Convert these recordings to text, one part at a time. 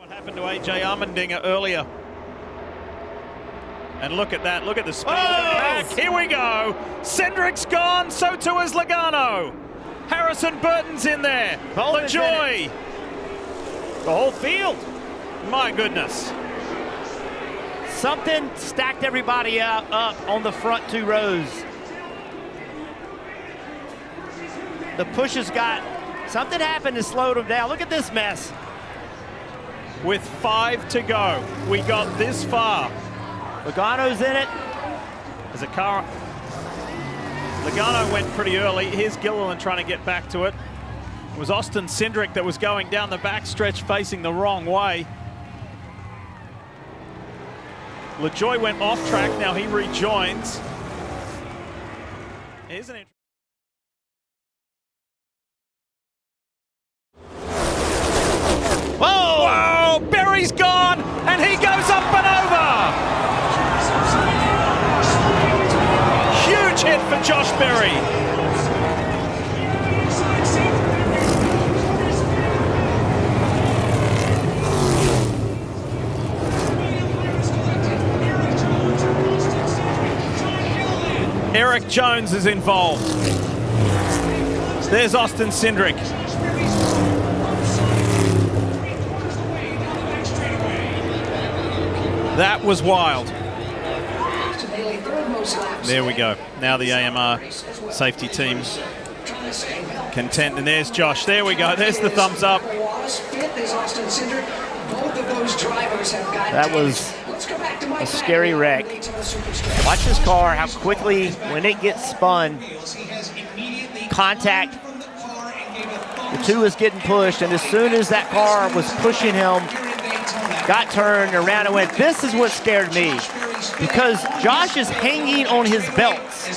What happened to AJ Allmendinger earlier? And look at that, look at the speed of the pack. Here we go. Cindric's gone, so too is Logano. Harrison Burton's in there. LaJoie. The whole field. My goodness. Something stacked everybody up on the front two rows. The pushes got, something happened to slow them down. Look at this mess. With 5 to go, we got this far. Logano's in it. As a car, Logano went pretty early. Here's Gilliland trying to get back to it. It was Austin Cindric that was going down the backstretch facing the wrong way. LaJoie went off track, now he rejoins. Here's an Whoa! Berry's gone, and he goes up and over! Huge hit for Josh Berry. Eric Jones is involved. There's Austin Cindric. That was wild. There we go. Now the AMR safety team content. And there's Josh. There we go. There's the thumbs up. That was a scary wreck. Watch this car, how quickly, when it gets spun, contact. The two is getting pushed, and as soon as that car was pushing him, got turned around and went. This is what scared me, because Josh is hanging on his belts.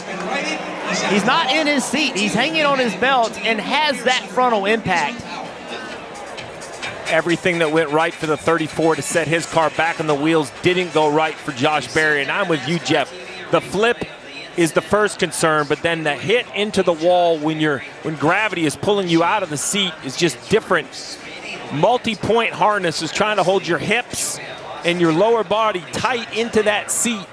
He's not in his seat. He's hanging on his belts and has that frontal impact. Everything that went right for the 34 to set his car back on the wheels didn't go right for Josh Berry, and I'm with you, Jeff. The flip is the first concern, but then the hit into the wall when gravity is pulling you out of the seat is just different. Multi-point harness is trying to hold your hips and your lower body tight into that seat.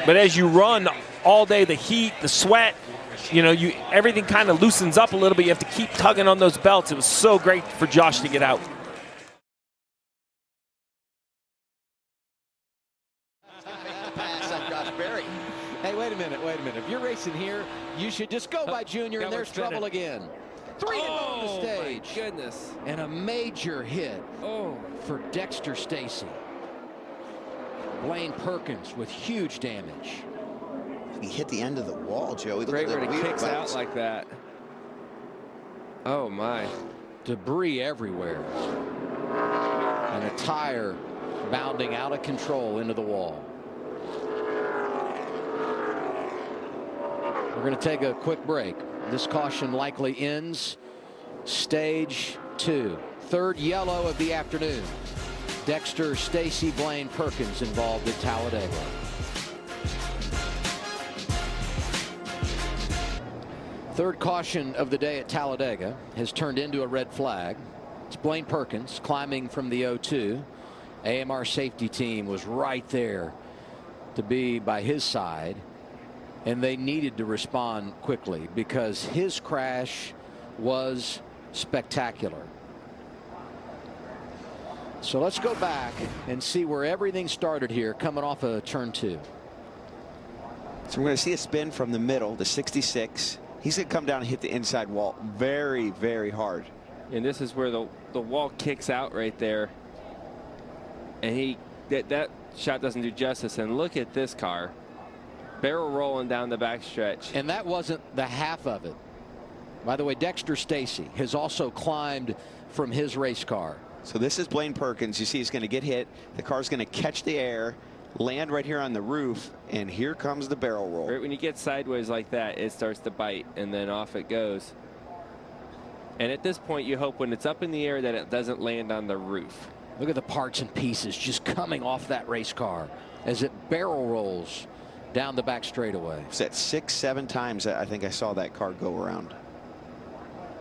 But as you run all day, the heat, the sweat, everything kind of loosens up a little bit. You have to keep tugging on those belts. It was so great for Josh to get out. Pass on Josh Berry. Hey, wait a minute. If you're racing here, you should just go by Junior, and there's trouble again. 3 on the stage. My goodness. And a major hit for Dexter Stacy. Blaine Perkins with huge damage. He hit the end of the wall, Joey. Great when it kicks out like that. Oh, my. Debris everywhere. And a tire bounding out of control into the wall. We're going to take a quick break. This caution likely ends stage 2. Third yellow of the afternoon. Dexter Stacy Blaine Perkins involved at Talladega. Third caution of the day at Talladega has turned into a red flag. It's Blaine Perkins climbing from the 0-2. AMR safety team was right there to be by his side, and they needed to respond quickly because his crash was spectacular. So let's go back and see where everything started here coming off of turn 2. So we're going to see a spin from the middle, the 66. He's going to come down and hit the inside wall very, very hard. And this is where the wall kicks out right there. And that shot doesn't do justice. And look at this car. Barrel rolling down the backstretch. And that wasn't the half of it. By the way, Dexter Stacy has also climbed from his race car. So this is Blaine Perkins. You see he's going to get hit. The car's going to catch the air, land right here on the roof, and here comes the barrel roll. Right when you get sideways like that, it starts to bite, and then off it goes. And at this point, you hope when it's up in the air that it doesn't land on the roof. Look at the parts and pieces just coming off that race car as it barrel rolls down the back straightaway. It's at 6, 7 times I think I saw that car go around.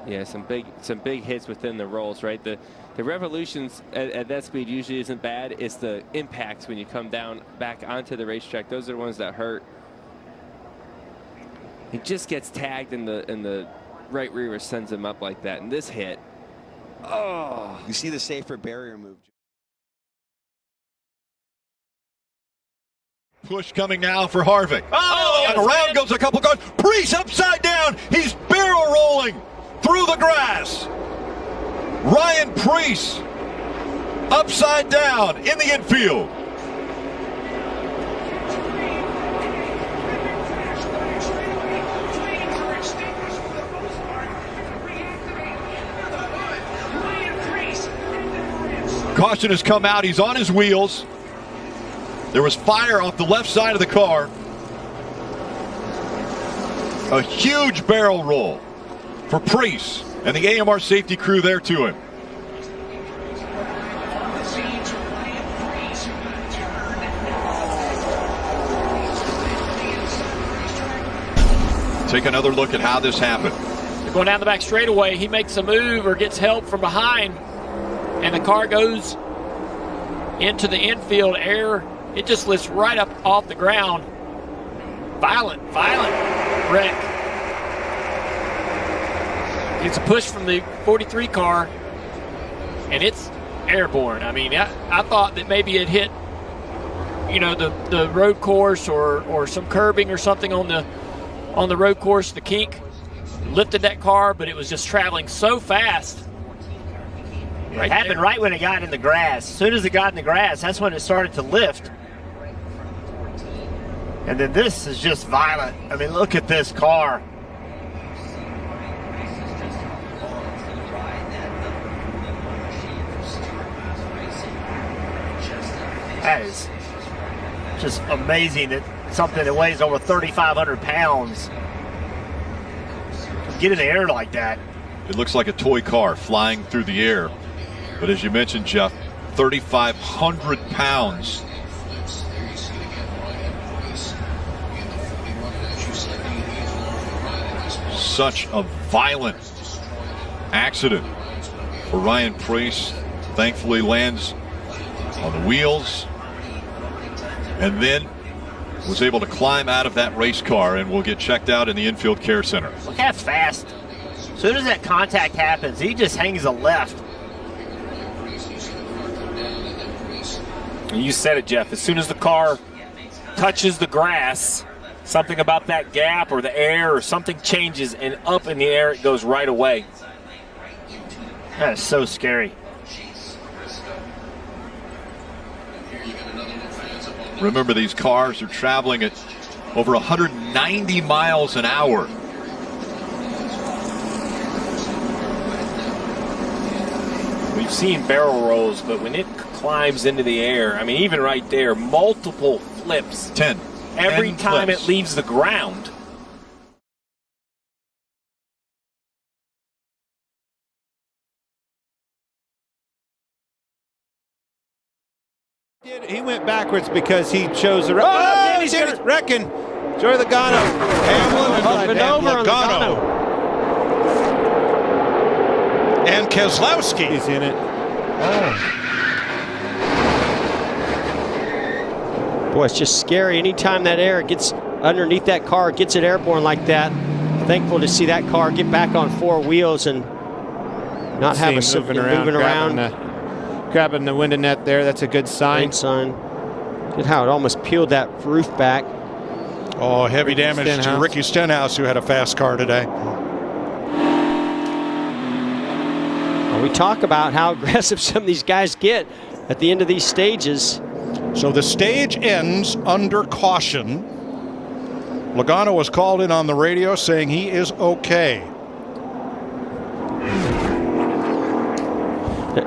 Yeah, some big hits within the rolls, right? The revolutions at that speed usually isn't bad. It's the impacts when you come down back onto the racetrack. Those are the ones that hurt. He just gets tagged in the right rear, sends him up like that. And this hit, oh! You see the safer barrier move. Push coming now for Harvick. Oh, and around goes a couple cars. Preece upside down. He's barrel rolling through the grass. Ryan Preece upside down in the infield. Caution has come out. He's on his wheels. There was fire off the left side of the car. A huge barrel roll for Preece and the AMR safety crew there to him. Take another look at how this happened. They're going down the back straightaway. He makes a move or gets help from behind, and the car goes into the infield air. It just lifts right up off the ground. Violent wreck. It's a push from the 43 car, and it's airborne. I mean, I thought that maybe it hit, you know, the road course or some curbing or something on the road course. The kink lifted that car, but it was just traveling so fast. It happened right when it got in the grass. As soon as it got in the grass, that's when it started to lift. And then this is just violent. I mean, look at this car. That is just amazing that something that weighs over 3,500 pounds can get in the air like that. It looks like a toy car flying through the air. But as you mentioned, Jeff, 3,500 pounds. Such a violent accident for Ryan Preece. Thankfully lands on the wheels and then was able to climb out of that race car and will get checked out in the infield care center. Look how fast. As soon as that contact happens, he just hangs a left. You said it, Jeff. As soon as the car touches the grass, something about that gap or the air or something changes, and up in the air it goes right away. That is so scary. Remember, these cars are traveling at over 190 miles an hour. We've seen barrel rolls, but when it climbs into the air, I mean, even right there, multiple flips. 10. Every 10 time flips. it leaves the ground. He went backwards because he chose the right. Oh, he's wrecking. Joey Logano. Hamlin and Logano. And Keselowski is in it. Boy, it's just scary. Anytime that air gets underneath that car, gets it airborne like that. Thankful to see that car get back on four wheels and not have a moving around. Grabbing the window net there. That's a good sign. Great sign. Look how it almost peeled that roof back. Oh, heavy damage to Ricky Stenhouse, who had a fast car today. Well, we talk about how aggressive some of these guys get at the end of these stages. So the stage ends under caution. Logano was called in on the radio saying he is okay.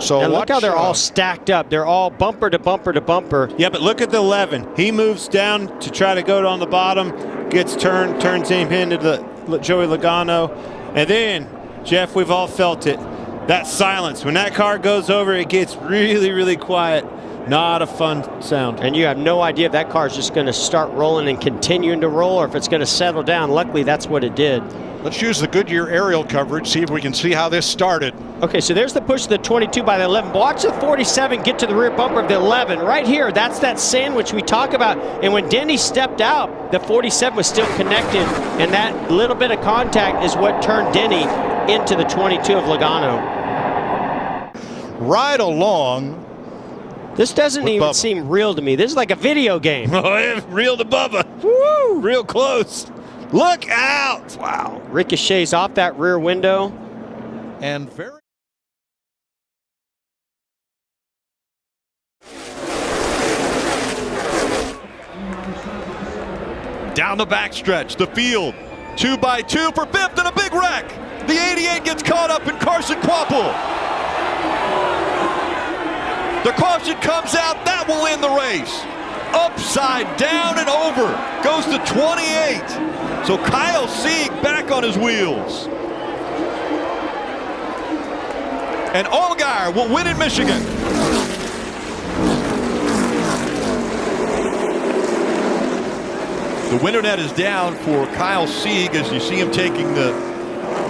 So and look how they're all stacked up. They're all bumper to bumper to bumper. Yeah, but look at the 11. He moves down to try to go on the bottom, gets turns him into the Joey Logano. And then, Jeff, we've all felt it. That silence. When that car goes over, it gets really, really quiet. Not a fun sound. And you have no idea if that car is just going to start rolling and continuing to roll or if it's going to settle down. Luckily, that's what it did. Let's use the Goodyear aerial coverage, see if we can see how this started. Okay, so there's the push of the 22 by the 11. Watch the 47 get to the rear bumper of the 11. Right here, that's that sandwich we talk about. And when Denny stepped out, the 47 was still connected. And that little bit of contact is what turned Denny into the 22 of Logano. Right along. This doesn't even seem real to me. This is like a video game. Real to Bubba. Woo! Real close. Look out! Wow. Ricochets off that rear window. And very. Down the backstretch, the field. 2x2 for fifth and a big wreck. The 88 gets caught up in Carson Kvapil. The caution comes out. That will end the race. Upside down and over. Goes to 28. So Kyle Sieg back on his wheels. And Allgaier will win in Michigan. The winter net is down for Kyle Sieg as you see him taking the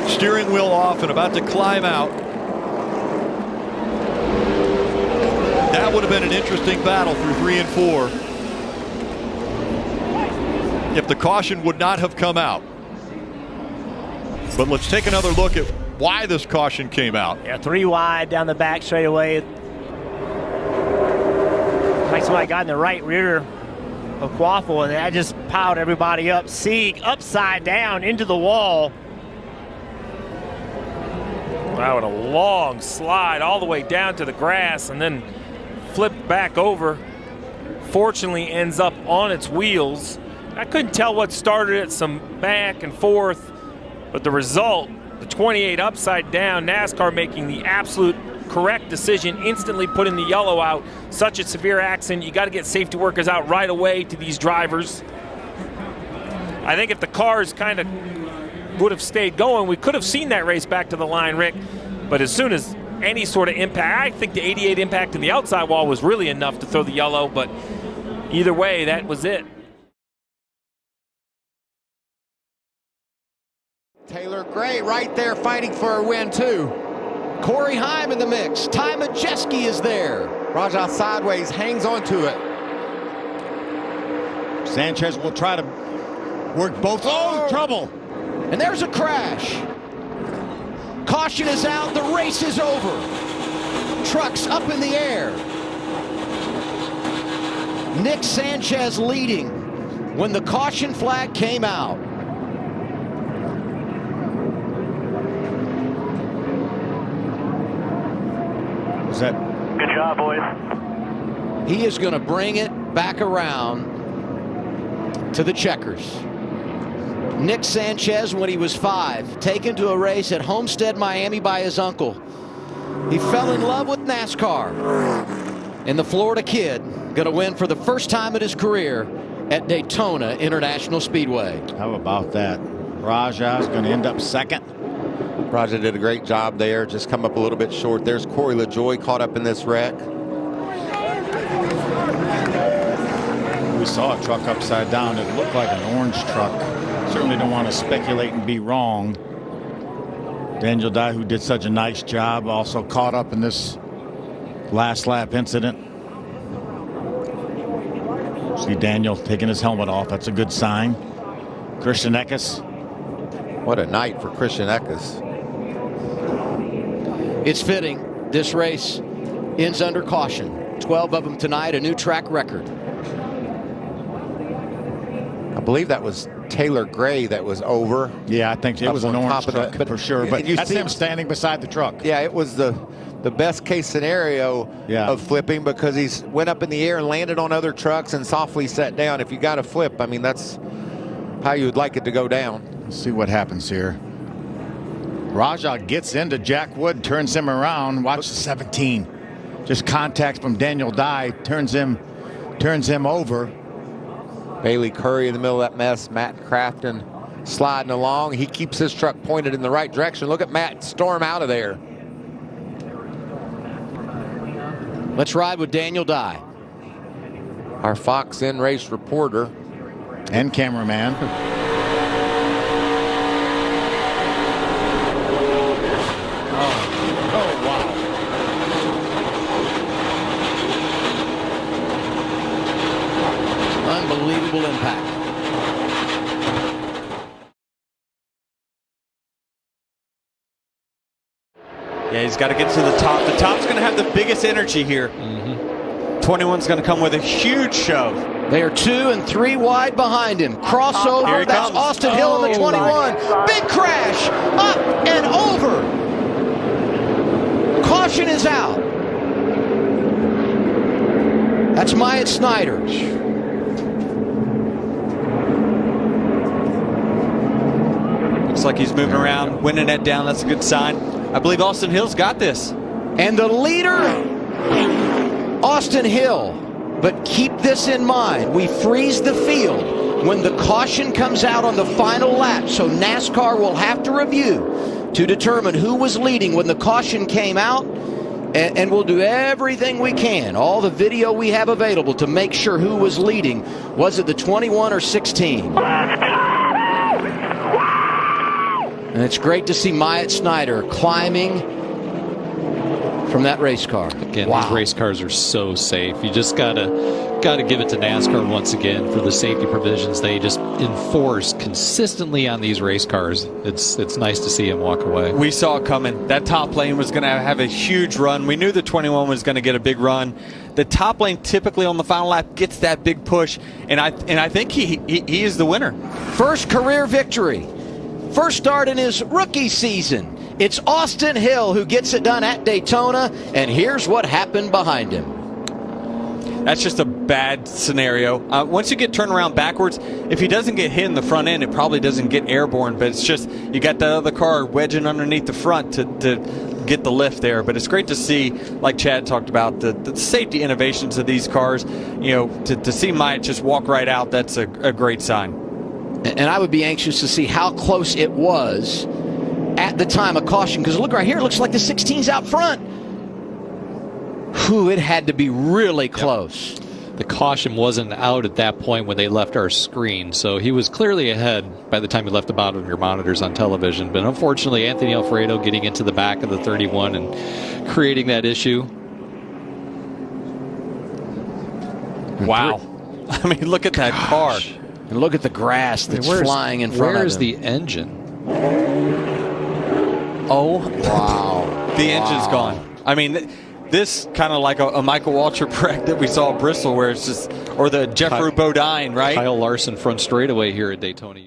steering wheel off and about to climb out. That would have been an interesting battle through 3 and 4 if the caution would not have come out. But let's take another look at why this caution came out. Yeah, 3 wide down the back straightaway. Like somebody got in the right rear of Kvapil, and that just piled everybody up. Sieg upside down into the wall. Wow, and a long slide all the way down to the grass and then flipped back over. Fortunately ends up on its wheels. I couldn't tell what started it, some back and forth, but the result, the 28 upside down, NASCAR making the absolute correct decision, instantly putting the yellow out. Such a severe accident, you got to get safety workers out right away to these drivers. I think if the cars kind of would have stayed going, we could have seen that race back to the line, Rick. But as soon as any sort of impact, I think the 88 impact in the outside wall was really enough to throw the yellow, but either way, that was it. Taylor Gray right there fighting for a win too. Corey Heim in the mix. Ty Majeski is there. Rajah sideways, hangs onto it. Sanchez will try to work both. Oh, trouble. And there's a crash. Caution is out. The race is over. Trucks up in the air. Nick Sanchez leading when the caution flag came out. Was that? Good job, boys. He is going to bring it back around to the checkers. Nick Sanchez, when he was 5, taken to a race at Homestead, Miami by his uncle. He fell in love with NASCAR. And the Florida kid going to win for the first time in his career at Daytona International Speedway. How about that? Rajah's going to end up second. Rajah did a great job there, just come up a little bit short. There's Corey LaJoie caught up in this wreck. We saw a truck upside down. It looked like an orange truck. Certainly don't want to speculate and be wrong. Daniel Dye, who did such a nice job, also caught up in this last lap incident. See Daniel taking his helmet off. That's a good sign. Christian Eckes. What a night for Christian Eckes. It's fitting. This race ends under caution. 12 of them tonight, a new track record. I believe that was Taylor Gray that was over. Yeah, I think it was an orange truck for sure. But you see him standing beside the truck. Yeah, it was the best case scenario of flipping because he went up in the air and landed on other trucks and softly sat down. If you got to flip, I mean, that's how you would like it to go down. Let's see what happens here. Rajah gets into Jack Wood, turns him around. Watch the 17. Just contact from Daniel Dye, turns him over. Bailey Curry in the middle of that mess. Matt Crafton sliding along. He keeps his truck pointed in the right direction. Look at Matt storm out of there. Let's ride with Daniel Dye. our Fox in-race reporter. And cameraman. Unbelievable impact. Yeah, he's got to get to the top. The top's going to have the biggest energy here. 21's going to come with a huge shove. They are 2 and 3 wide behind him. Crossover. Here he That's comes. Austin Hill in the 21. Big crash. Up and over. Caution is out. That's Myatt Snider. Looks like he's moving around, winning that down. That's a good sign. I believe Austin Hill's got this. And the leader, Austin Hill. But keep this in mind. We freeze the field when the caution comes out on the final lap. So NASCAR will have to review to determine who was leading when the caution came out. And we'll do everything we can, all the video we have available, to make sure who was leading. Was it the 21 or 16? And it's great to see Myatt Snider climbing from that race car. Again, these race cars are so safe. You just gotta give it to NASCAR once again for the safety provisions they just enforce consistently on these race cars. It's nice to see him walk away. We saw it coming. That top lane was going to have a huge run. We knew the 21 was going to get a big run. The top lane typically on the final lap gets that big push, and I think he is the winner. First career victory. First start in his rookie season. It's Austin Hill who gets it done at Daytona, and here's what happened behind him. That's just a bad scenario. Once you get turned around backwards, if he doesn't get hit in the front end, it probably doesn't get airborne, but it's just you got that other car wedging underneath the front to get the lift there. But it's great to see, like Chad talked about, the safety innovations of these cars. You know, to see Myatt just walk right out, that's a great sign. And I would be anxious to see how close it was at the time of caution, because look right here, it looks like the 16's out front. Whew, it had to be really close. The caution wasn't out at that point when they left our screen, so he was clearly ahead by the time he left the bottom of your monitors on television. But unfortunately, Anthony Alfredo getting into the back of the 31 and creating that issue. Wow. I mean, look at that car. And look at the grass that's flying in front of him. Where's the engine? Oh, wow. The engine's gone. I mean, this kind of like a Michael Waltrip wreck that we saw at Bristol, where it's just, or the Jeffrey Bodine, right? Kyle Larson front straightaway here at Daytona.